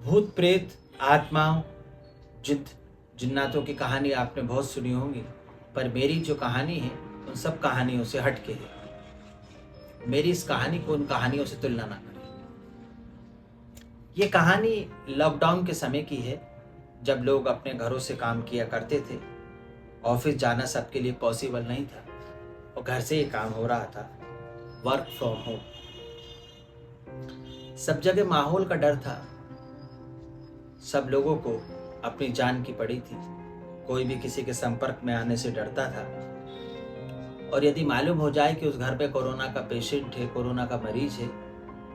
भूत प्रेत आत्माओं जिन जिन्नातों की कहानी आपने बहुत सुनी होंगी, पर मेरी जो कहानी है उन सब कहानियों से हट के है। मेरी इस कहानी को उन कहानियों से तुलना ना करें। ये कहानी लॉकडाउन के समय की है, जब लोग अपने घरों से काम किया करते थे। ऑफिस जाना सबके लिए पॉसिबल नहीं था और घर से ही काम हो रहा था, वर्क फ्रॉम होम। सब जगह माहौल का डर था, सब लोगों को अपनी जान की पड़ी थी। कोई भी किसी के संपर्क में आने से डरता था, और यदि मालूम हो जाए कि उस घर पे कोरोना का पेशेंट है, कोरोना का मरीज है,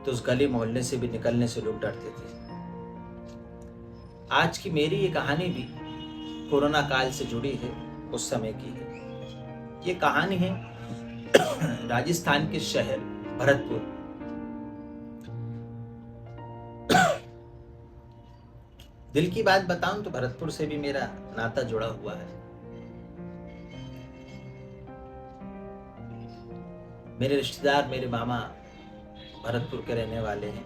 तो उस गली मोहल्ले से भी निकलने से लोग डरते थे। आज की मेरी ये कहानी भी कोरोना काल से जुड़ी है, उस समय की है। ये कहानी है राजस्थान के शहर भरतपुर। दिल की बात बताऊं तो भरतपुर से भी मेरा नाता जुड़ा हुआ है। मेरे रिश्तेदार, मेरे मामा भरतपुर के रहने वाले हैं।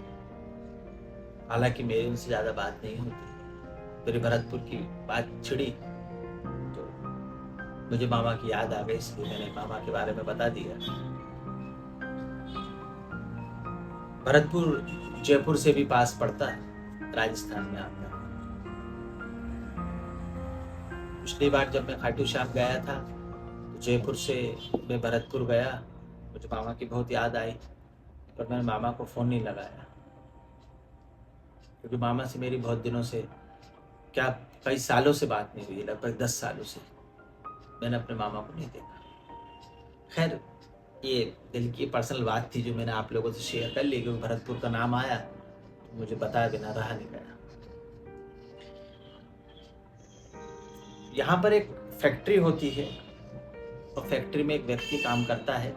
हालांकि मेरी उनसे ज्यादा बात नहीं होती। मेरे भरतपुर की बात छिड़ी तो मुझे मामा की याद आ गई, इसलिए मैंने मामा के बारे में बता दिया। भरतपुर जयपुर से भी पास पड़ता है, राजस्थान में आता है। पिछली बार जब मैं खाटू श्याम गया था तो जयपुर से मैं भरतपुर गया। मुझे मामा की बहुत याद आई, पर मैंने मामा को फ़ोन नहीं लगाया, क्योंकि मामा से मेरी बहुत दिनों से, क्या कई सालों से बात नहीं हुई, लगभग 10 सालों से मैंने अपने मामा को नहीं देखा। खैर, ये दिल की पर्सनल बात थी जो मैंने आप लोगों से शेयर कर ली, क्योंकि भरतपुर का नाम आया तो मुझे बताया बिना रहा नहीं गया। यहाँ पर एक फैक्ट्री होती है और फैक्ट्री में एक व्यक्ति काम करता है।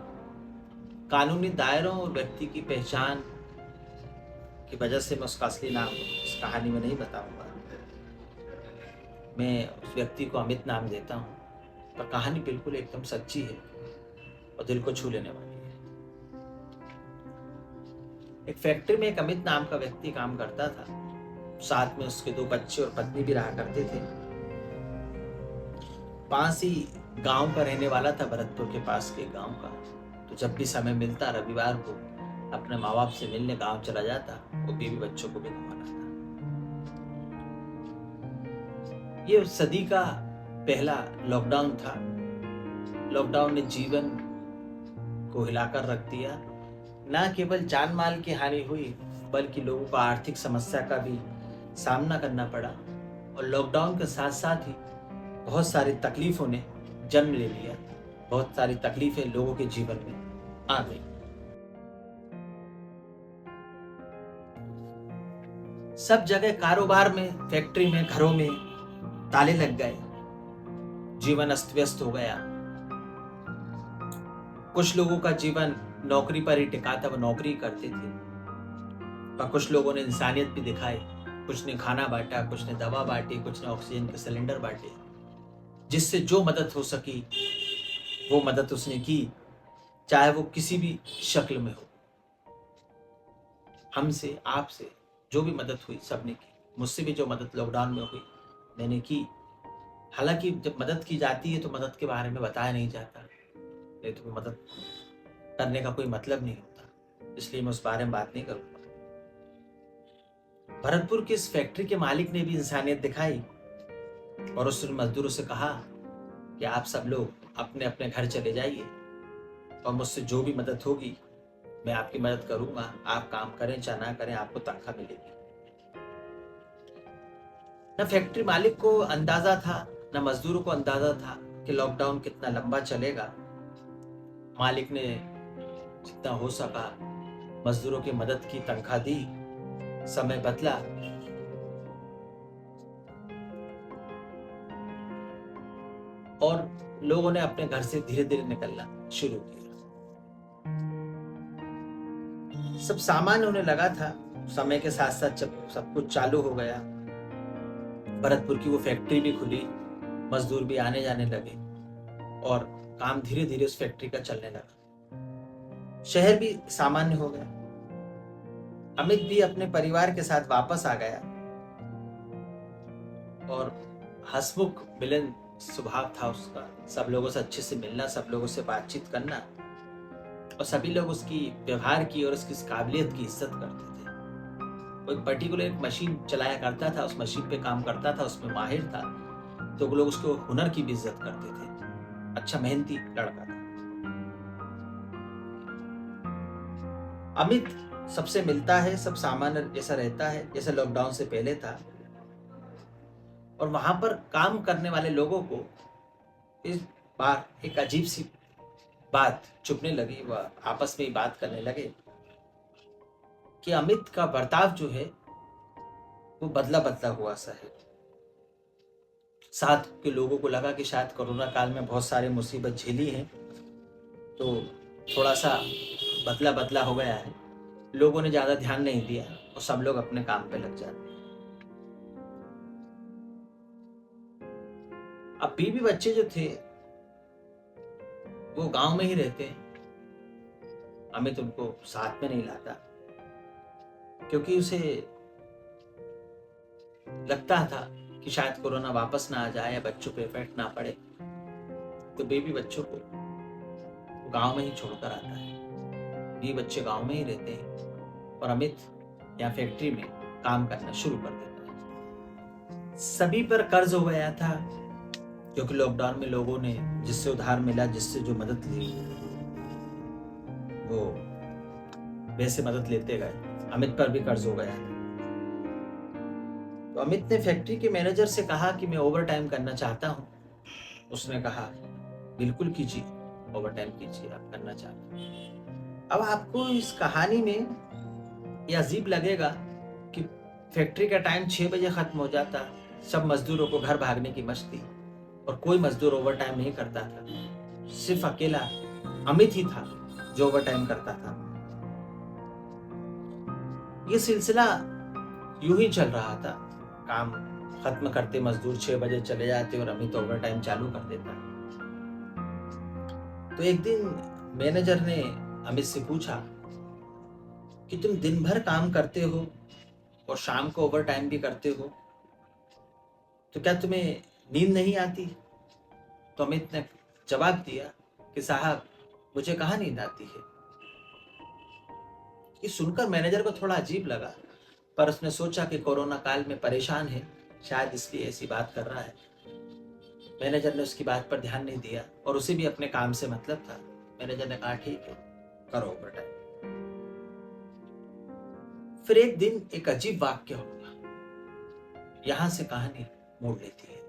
कानूनी दायरों और व्यक्ति की पहचान की वजह से मैं उसका असली नाम इस कहानी में नहीं बताऊंगा। मैं उस व्यक्ति को अमित नाम देता हूँ, पर कहानी बिल्कुल एकदम सच्ची है और दिल को छू लेने वाली है। एक फैक्ट्री में एक अमित नाम का व्यक्ति काम करता था। साथ में उसके 2 बच्चे और पत्नी भी रहा करते थे। पास ही गांव का रहने वाला था, भरतपुर के पास के गांव का। तो जब भी समय मिलता रविवार को अपने माँ बाप से मिलने गांव चला जाता और बीवी बच्चों को भी घुमाना था। ये उस सदी का पहला लॉकडाउन था। लॉकडाउन ने जीवन को हिलाकर रख दिया। न केवल जान माल की हानि हुई, बल्कि लोगों को आर्थिक समस्या का भी सामना करना पड़ा। और लॉकडाउन के साथ साथ ही बहुत सारी तकलीफों ने जन्म ले लिया। बहुत सारी तकलीफें लोगों के जीवन में आ गई। सब जगह कारोबार में, फैक्ट्री में, घरों में ताले लग गए। जीवन अस्त व्यस्त हो गया। कुछ लोगों का जीवन नौकरी पर ही टिका था, वो नौकरी करते थे। पर कुछ लोगों ने इंसानियत भी दिखाई। कुछ ने खाना बांटा, कुछ ने दवा बांटी, कुछ ने ऑक्सीजन के सिलेंडर बांटे। जिससे जो मदद हो सकी वो मदद उसने की, चाहे वो किसी भी शक्ल में हो। हमसे, आपसे जो भी मदद हुई सबने की। मुझसे भी जो मदद लॉकडाउन में हुई मैंने की। हालांकि जब मदद की जाती है तो मदद के बारे में बताया नहीं जाता, नहीं तो मदद करने का कोई मतलब नहीं होता, इसलिए मैं उस बारे में बात नहीं करूंगा। भरतपुर की इस फैक्ट्री के मालिक ने भी इंसानियत दिखाई और उसने मजदूरों से कहा कि आप सब लोग अपने अपने घर चले जाइए और मुझसे जो भी मदद होगी मैं आपकी मदद करूंगा। आप काम करें चाहे ना करें, आपको तनख्वाह मिलेगी। न फैक्ट्री मालिक को अंदाजा था, न मजदूरों को अंदाजा था कि लॉकडाउन कितना लंबा चलेगा। मालिक ने जितना हो सका मजदूरों की मदद की, तनख्वाह दी, समय बदला। और लोगों ने अपने घर से धीरे धीरे निकलना शुरू किया। सब सामान्य होने लगा था। समय के साथ साथ जब सब कुछ चालू हो गया, भरतपुर की वो फैक्ट्री भी खुली, मजदूर भी आने जाने लगे और काम धीरे धीरे उस फैक्ट्री का चलने लगा। शहर भी सामान्य हो गया। अमित भी अपने परिवार के साथ वापस आ गया। और हंसमुख मिलन स्वभाव था उसका। सब लोगों से अच्छे से मिलना, सब लोगों से बातचीत करना, और सभी लोग उसकी व्यवहार की और उसकी काबिलियत की इज्जत करते थे। वो एक पर्टिकुलर एक मशीन चलाया करता था, उस मशीन पे काम करता था, उसमें माहिर था, तो लोग उसको हुनर की भी इज्जत करते थे। अच्छा मेहनती लड़का था। अमित सबसे मिलता है, सब सामान्य जैसा रहता है जैसे लॉकडाउन से पहले था। और वहां पर काम करने वाले लोगों को इस बार एक अजीब सी बात चुभने लगी। वह आपस में ही बात करने लगे कि अमित का बर्ताव जो है वो बदला बदला हुआ सा है। साथ के लोगों को लगा कि शायद कोरोना काल में बहुत सारी मुसीबत झेली है, तो थोड़ा सा बदला बदला हो गया है। लोगों ने ज्यादा ध्यान नहीं दिया और सब लोग अपने काम पे लग जाते। अब बीवी बच्चे जो थे वो गांव में ही रहते हैं। अमित उनको साथ में नहीं लाता क्योंकि उसे लगता था कि शायद कोरोना वापस ना आ जाए या बच्चों पे इफेक्ट ना पड़े, तो बेबी बच्चों को गांव में ही छोड़कर आता है। ये बच्चे गांव में ही रहते हैं और अमित यहाँ फैक्ट्री में काम करना शुरू कर देता है। सभी पर कर्ज हो गया था क्योंकि लॉकडाउन में लोगों ने जिससे उधार मिला, जिससे जो मदद ली, वो वैसे मदद लेते गए। अमित पर भी कर्ज हो गया था। तो अमित ने फैक्ट्री के मैनेजर से कहा कि मैं ओवर टाइम करना चाहता हूँ। उसने कहा बिल्कुल कीजिए, ओवर टाइम कीजिए, आप करना चाहते हैं। अब आपको इस कहानी में ये अजीब लगेगा कि फैक्ट्री का टाइम 6 बजे खत्म हो जाता, सब मजदूरों को घर भागने की मस्ती, और कोई मजदूर ओवर टाइम नहीं करता था। सिर्फ अकेला अमित ही था जो ओवर टाइम करता था। ये सिलसिला यूं ही चल रहा था। काम खत्म करते मजदूर 6 बजे चले जाते और अमित ओवर टाइम चालू कर देता। तो एक दिन मैनेजर ने अमित से पूछा कि तुम दिन भर काम करते हो और शाम को ओवर टाइम भी करते हो, तो क्या तुम्हें नींद नहीं आती? तो अमित ने जवाब दिया कि साहब, मुझे कहाँ नींद आती है। ये सुनकर मैनेजर को थोड़ा अजीब लगा, पर उसने सोचा कि कोरोना काल में परेशान है, शायद इसलिए ऐसी बात कर रहा है। मैनेजर ने उसकी बात पर ध्यान नहीं दिया और उसे भी अपने काम से मतलब था। मैनेजर ने कहा ठीक है, करो ओवर टाइम। फिर एक दिन एक अजीब वाक्य होगा, यहां से कहानी मोड़ लेती है।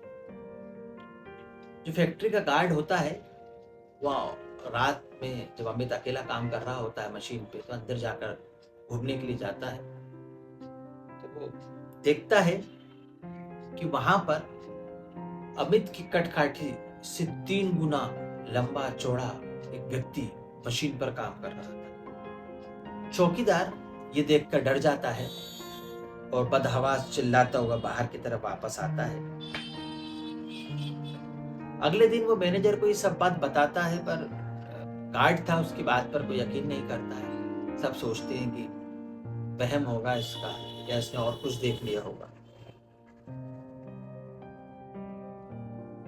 जो फैक्ट्री का गार्ड होता है, वह रात में जब अमित अकेला काम कर रहा होता है मशीन पे, तो अंदर जाकर घूमने के लिए जाता है, तो वो देखता है कि वहां पर अमित की कटकाठी से 3 गुना लंबा चौड़ा एक व्यक्ति मशीन पर काम कर रहा था। चौकीदार ये देखकर डर जाता है और बदहवास चिल्लाता हुआ बाहर की तरफ वापस आता है। अगले दिन वो मैनेजर को ये सब बात बताता है, पर गार्ड था, उसकी बात पर कोई यकीन नहीं करता है। सब सोचते हैं कि वहम होगा इसका, या इसने और कुछ देख लिया होगा।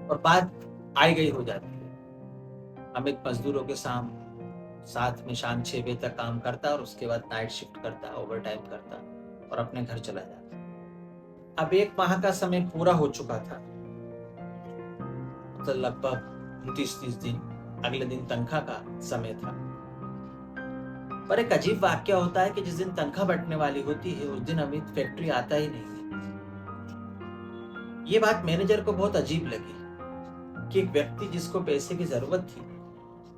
और बात आई गई हो जाती है। अमित मजदूरों के साथ में शाम 6 बजे तक काम करता और उसके बाद नाइट शिफ्ट करता, ओवर टाइम करता और अपने घर चला जाता। अब 1 माह का समय पूरा हो चुका था, तो लगभग 29-30 दिन। अगले दिन तनख्वाह का समय था, पर एक अजीब वाक्य होता है कि जिस दिन तनख्वाह बंटने वाली होती है उस दिन अमित फैक्ट्री आता ही नहीं है। ये बात मैनेजर को बहुत अजीब लगी कि एक व्यक्ति जिसको पैसे की जरूरत थी,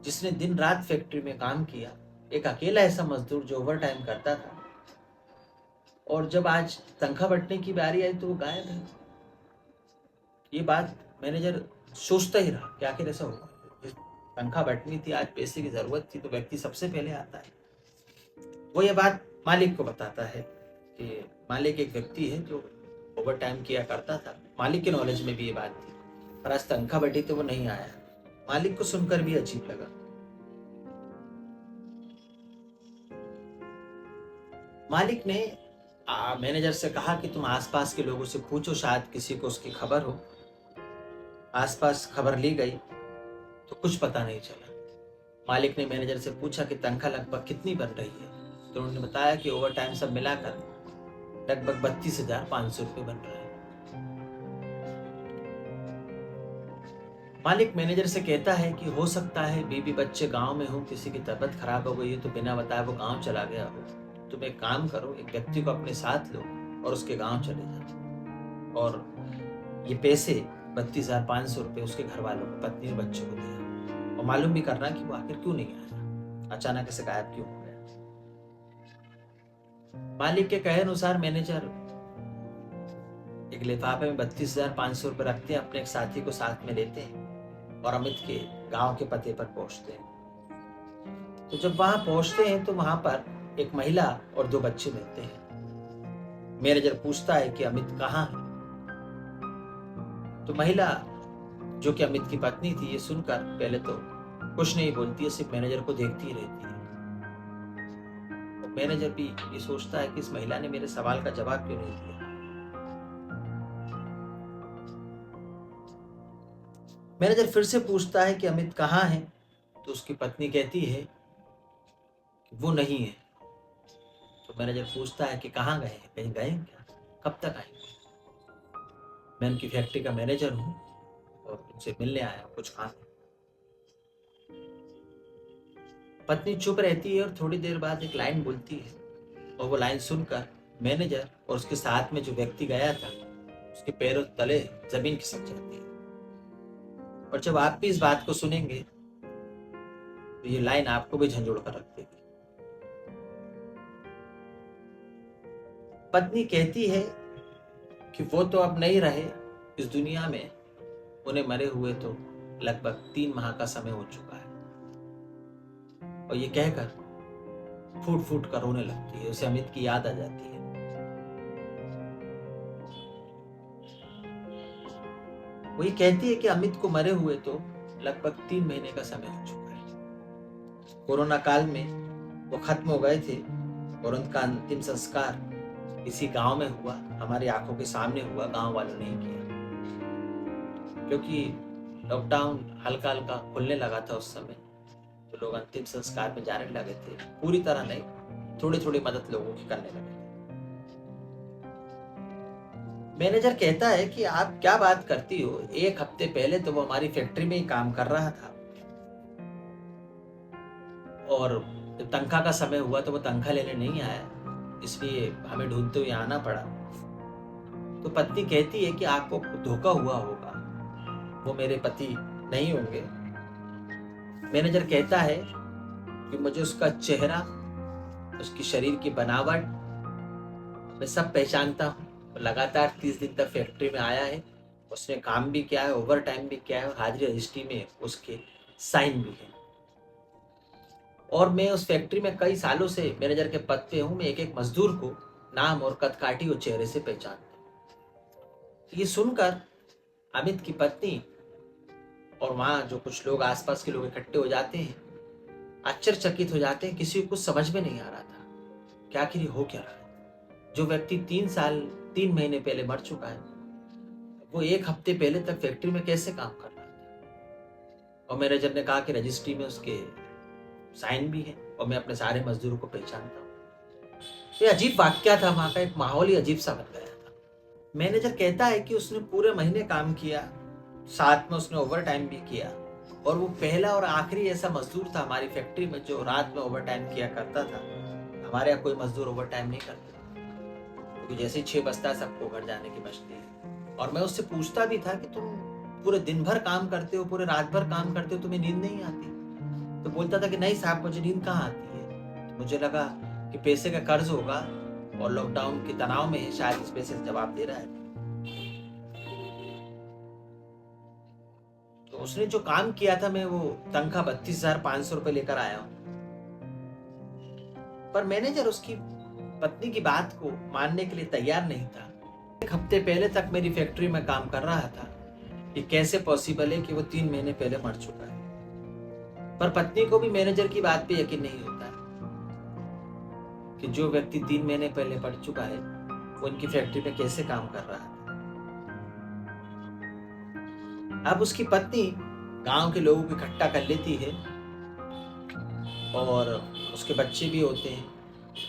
जिसने दिन रात फैक्ट्री में काम किया, एक अकेला ऐसा मजदूर जो ओवर टाइम करता था, और जब आज तनख्वाह बंटने की बारी आई तो वो गायब है। ये बात मैनेजर सोचता ही रहा कि आखिर ऐसा होगा। तनख्वाह बंटनी थी, आज पैसे की जरूरत थी, तो व्यक्ति सबसे पहले आता है। वो ये बात मालिक को बताता है कि मालिक एक व्यक्ति है जो ओवर टाइम किया करता था। मालिक के नॉलेज में भी ये बात थी, पर आज तनख्वाह बटी तो वो नहीं आया। मालिक को सुनकर भी अजीब लगा। मालिक ने मैनेजर से कहा कि तुम आसपास के लोगों से पूछो, शायद किसी को उसकी खबर हो। आसपास खबर ली गई तो कुछ पता नहीं चला। मालिक ने मैनेजर से पूछा कि तनख्वाह लगभग कितनी बन रही है, तो उन्होंने बताया कि ओवर टाइम सब मिलाकर लगभग 32,500 रुपये बन रहा है। मालिक मैनेजर से कहता है कि हो सकता है बीवी बच्चे गांव में हो, किसी की तबीयत खराब हो गई है तो बिना बताए वो गांव चला गया हो। तुम एक काम करो, एक व्यक्ति को अपने साथ लो और उसके गांव चले जाओ और ये पैसे 32,500 रुपये उसके घर वालों को, पत्नी और बच्चों को दिया, और मालूम भी करना कि वो आखिर क्यों नहीं आया, अचानक ऐसे गायब क्यों हो गया। मालिक के कहे अनुसार मैनेजर एक लिफाफे में 32,500 रुपये रखते हैं, अपने एक साथी को साथ में लेते हैं और अमित के गांव के पते पर पहुंचते हैं। तो जब वहां पहुंचते हैं तो वहां पर एक महिला और 2 बच्चे मिलते हैं। मैनेजर पूछता है कि अमित कहाँ है। तो महिला, जो कि अमित की पत्नी थी, ये सुनकर पहले तो कुछ नहीं बोलती है, सिर्फ मैनेजर को देखती ही रहती है। और मैनेजर भी ये सोचता है कि इस महिला ने मेरे सवाल का जवाब क्यों नहीं दिया। मैनेजर फिर से पूछता है कि अमित कहाँ है, तो उसकी पत्नी कहती है कि वो नहीं है। तो मैनेजर पूछता है कि कहाँ गए हैं, कहीं गए हैं क्या, कब तक आएंगे। मैं उनकी फैक्ट्री का मैनेजर हूँ और उनसे मिलने आया हूँ, कुछ काम है। पत्नी चुप रहती है और थोड़ी देर बाद एक लाइन बोलती है, और वो लाइन सुनकर मैनेजर और उसके साथ में जो व्यक्ति गया था उसके पैरों तले जमीन खिसक जाती है। और जब आप भी इस बात को सुनेंगे तो ये लाइन आपको भी झंझोड़ कर रख देगी। पत्नी कहती है कि वो तो अब नहीं रहे इस दुनिया में, उन्हें मरे हुए तो लगभग 3 माह का समय हो चुका है। और ये कहकर फूट फूट कर रोने लगती है, उसे अमित की याद आ जाती है। वो ये कहती है कि अमित को मरे हुए तो लगभग 3 महीने का समय हो चुका है। कोरोना काल में वो खत्म हो गए थे और उनका अंतिम संस्कार इसी गांव में हुआ, हमारी आंखों के सामने हुआ, गांव वालों ने ही किया। क्योंकि लॉकडाउन हल्का हल्का खुलने लगा था उस समय, तो लोग अंतिम संस्कार में जाने लगे थे, पूरी तरह नहीं, थोड़ी थोड़ी मदद लोगों की करने लगे थे। मैनेजर कहता है कि आप क्या बात करती हो, 1 हफ्ते पहले तो वो हमारी फैक्ट्री में ही काम कर रहा था और जब तनख्वाह का समय हुआ तो वो तनख्वाह लेने नहीं आया, इसलिए हमें ढूंढते हुए आना पड़ा। तो पत्नी कहती है कि आपको धोखा हुआ होगा, वो मेरे पति नहीं होंगे। मैनेजर कहता है कि मुझे उसका चेहरा, उसकी शरीर की बनावट मैं सब पहचानता हूँ। लगातार 30 दिन तक फैक्ट्री में आया है, उसने काम भी किया है, ओवर टाइम भी किया है, हाजिरी रजिस्ट्री में उसके साइन भी है। और मैं उस फैक्ट्री में कई सालों से मैनेजर के पद पे हूँ, मैं एक एक मजदूर को नाम और कदकाठी और चेहरे से पहचानता हूँ। ये सुनकर अमित की पत्नी और वहां जो कुछ लोग, आसपास के लोग इकट्ठे हो जाते हैं, आश्चर्यचकित हो जाते हैं। किसी को कुछ समझ में नहीं आ रहा था कि आखिर हो क्या रहा है। जो व्यक्ति 3 महीने पहले मर चुका है, वो 1 हफ्ते पहले तक फैक्ट्री में कैसे काम कर रहा था। और मैनेजर ने कहा कि रजिस्ट्री में उसके साइन भी है और मैं अपने सारे मजदूरों को पहचानता हूँ। ये अजीब वाक्या था, वहां का एक माहौल ही अजीब सा बन गया था। मैनेजर कहता है कि उसने पूरे महीने काम किया, साथ में उसने ओवर टाइम भी किया, और वो पहला और आखिरी ऐसा मजदूर था हमारी फैक्ट्री में जो रात में ओवर टाइम किया करता था। हमारे यहाँ कोई मजदूर ओवर टाइम नहीं करते, क्योंकि जैसे ही 6 बजता है सबको घर जाने की बचती है। और मैं उससे पूछता भी था कि तुम पूरे दिन भर काम करते हो, पूरे रात भर काम करते हो, तुम्हें नींद नहीं आती? तो बोलता था कि नहीं साहब, मुझे नींद कहाँ आती है। तो मुझे लगा कि पैसे का कर्ज होगा और लॉकडाउन के तनाव में शायद इस पैसे से जवाब दे रहा है। तो उसने जो काम किया था, मैं वो तनख्वाह 32,500 रुपये लेकर आया हूं। पर मैनेजर उसकी पत्नी की बात को मानने के लिए तैयार नहीं था। 1 हफ्ते पहले तक मेरी फैक्ट्री में काम कर रहा था, ये कैसे पॉसिबल है कि वो 3 महीने पहले मर चुका है। पर पत्नी को भी मैनेजर की बात पे यकीन नहीं होता है कि जो व्यक्ति 3 महीने पहले मर चुका है वो उनकी फैक्ट्री में कैसे काम कर रहा था। अब उसकी पत्नी गांव के लोगों को इकट्ठा कर लेती है और उसके बच्चे भी होते हैं।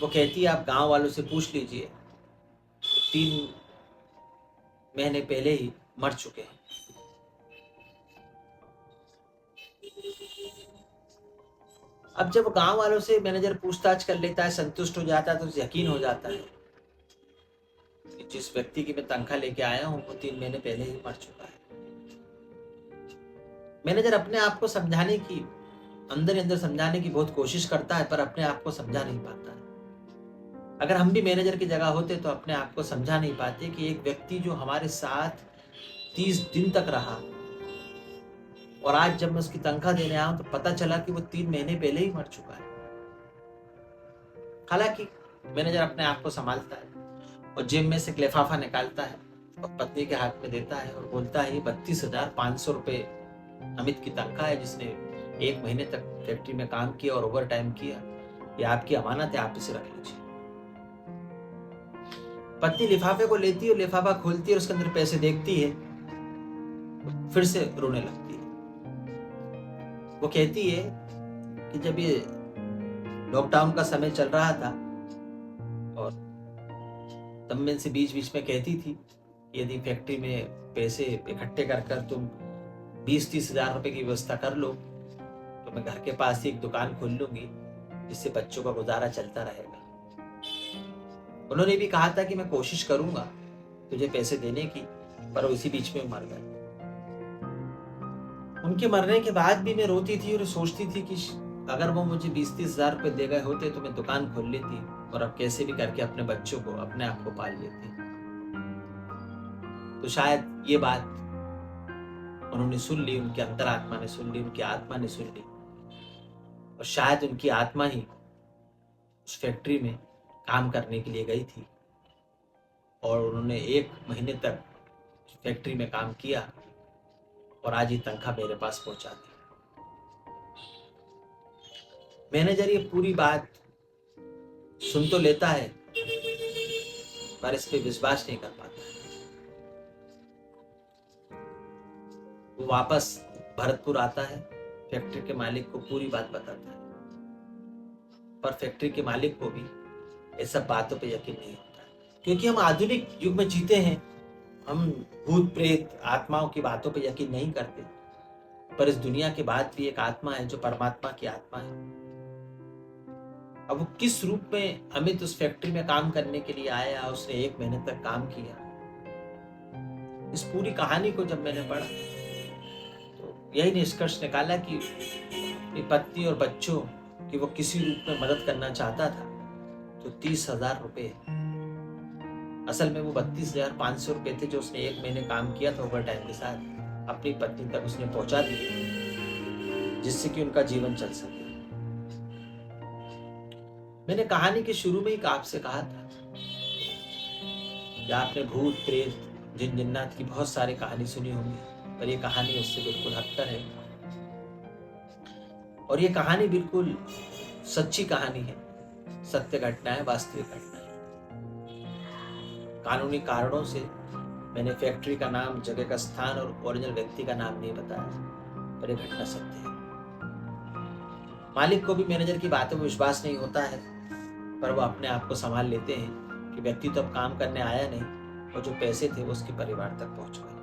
वो कहती है आप गांव वालों से पूछ लीजिए, 3 महीने पहले ही मर चुके हैं। अब जब गांव वालों से मैनेजर पूछताछ कर लेता है, संतुष्ट हो जाता है, तो उसे यकीन हो जाता है कि जिस व्यक्ति की मैं तनख्वाह लेके आया हूं वो 3 महीने पहले ही मर चुका है। मैनेजर अपने आप को समझाने की, अंदर ही अंदर समझाने की बहुत कोशिश करता है, पर अपने आप को समझा नहीं पाता है। अगर हम भी मैनेजर की जगह होते तो अपने आप को समझा नहीं पाते कि एक व्यक्ति जो हमारे साथ 30 दिन तक रहा और आज जब मैं उसकी तनख्वाह देने आया हूं तो पता चला कि वो 3 महीने पहले ही मर चुका है। हालांकि मैनेजर अपने आप को संभालता है और जेब में से एक लिफाफा निकालता है और पत्नी के हाथ में देता है और बोलता है, ये 32,500 रुपये अमित की तनख्वाह है, जिसने 1 महीने तक फैक्ट्री में काम किया और ओवर टाइम किया। ये आपकी अमानत है, आप इसे रख लीजिए। पत्नी लिफाफे को लेती है और लिफाफा खोलती है और उसके अंदर पैसे देखती है, फिर से रोने लगती है। वो कहती है कि जब ये लॉकडाउन का समय चल रहा था और तब मैं इनसे बीच बीच में कहती थी, यदि फैक्ट्री में पैसे इकट्ठे कर कर तुम 20-30 हजार रुपए की व्यवस्था कर लो तो मैं घर के पास ही एक दुकान खोल लूंगी, जिससे बच्चों का गुजारा चलता रहेगा। उन्होंने भी कहा था कि मैं कोशिश करूंगा तुझे पैसे देने की, पर वो इसी बीच में मर गए। उनके मरने के बाद भी मैं रोती थी और सोचती थी कि अगर वो मुझे 20-30 हजार रुपए दे गए होते तो मैं दुकान खोल लेती और अब कैसे भी करके अपने बच्चों को, अपने आप को पाल लेती। तो शायद ये बात उन्होंने सुन ली, उनके अंतरात्मा ने सुन ली, उनकी आत्मा ने सुन ली और शायद उनकी आत्मा ही उस फैक्ट्री में काम करने के लिए गई थी और उन्होंने 1 महीने तक फैक्ट्री में काम किया और आज ये तनख्वाह मेरे पास पहुंचा दी। मैनेजर ये पूरी बात सुन तो लेता है पर इस पे विश्वास नहीं कर पाता। वो वापस भरतपुर आता है, फैक्ट्री के मालिक को पूरी बात बताता है, पर फैक्ट्री के मालिक को भी ये सब बातों पे यकीन नहीं होता है, क्योंकि हम आधुनिक युग में जीते हैं। हम भूत प्रेत आत्माओं की बातों पे यकीन नहीं करते, पर इस दुनिया के बाद भी एक आत्मा है जो परमात्मा की आत्मा है। अब वो किस रूप में अमित उस फैक्ट्री में काम करने के लिए आया, उसने 1 महीने तक काम किया। इस पूरी कहानी को जब मैंने पढ़ा तो यही निष्कर्ष निकाला कि अपनी पत्नी और बच्चों की वो किसी रूप में मदद करना चाहता था तो 30,000 रुपए, असल में वो 32,500 रुपए थे जो उसने 1 महीने काम किया था ओवर टाइम के साथ, अपनी पत्नी तक उसने पहुंचा दिए जिससे कि उनका जीवन चल सके। मैंने कहानी के शुरू में ही आपसे कहा था कि आपने भूत प्रेत जिन जिन्नात की बहुत सारी कहानी सुनी होंगी, पर ये कहानी उससे बिल्कुल हटकर है और ये कहानी बिल्कुल सच्ची कहानी है, सत्य घटना है, वास्तविक घटना है। कानूनी कारणों से मैंने फैक्ट्री का नाम, जगह का स्थान और ओरिजिनल व्यक्ति का नाम नहीं बताया, पर यह घटना सत्य है। मालिक को भी मैनेजर की बातों में विश्वास नहीं होता है, पर वो अपने आप को संभाल लेते हैं कि व्यक्ति तो अब काम करने आया नहीं और जो पैसे थे वो उसके परिवार तक पहुंच गए।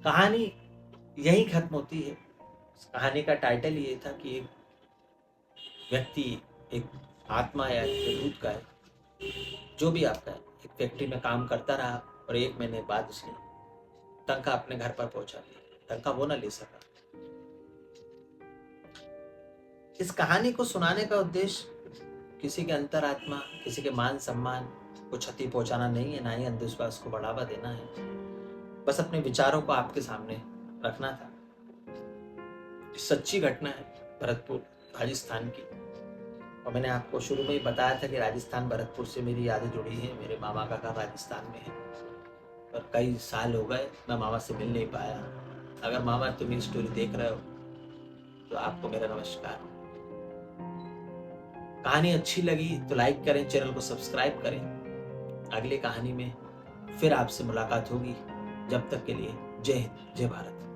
कहानी यही खत्म होती है। इस कहानी का टाइटल ये था कि एक व्यक्ति, एक आत्मा या एक भूत का है, जो भी आपका है, एक फैक्ट्री में काम करता रहा और 1 महीने बाद उसने तनख्वाह अपने घर पर पहुंचा दी। तनख्वाह वो ना ले सका। इस कहानी को सुनाने का उद्देश्य किसी के अंतरात्मा, किसी के मान सम्मान को क्षति पहुंचाना नहीं है, ना ही अंधविश्वास को बढ़ावा देना है। बस अपने विचारों को आपके सामने रखना था। सच्ची घटना है भरतपुर राजस्थान की, और मैंने आपको शुरू में ही बताया था कि राजस्थान भरतपुर से मेरी यादें जुड़ी हैं। मेरे मामा का घर राजस्थान में है और कई साल हो गए मैं मामा से मिल नहीं पाया। अगर मामा तुम ये स्टोरी देख रहे हो तो आपको मेरा नमस्कार। कहानी अच्छी लगी तो लाइक करें, चैनल को सब्सक्राइब करें। अगली कहानी में फिर आपसे मुलाकात होगी। जब तक के लिए जय हिंद, जय भारत।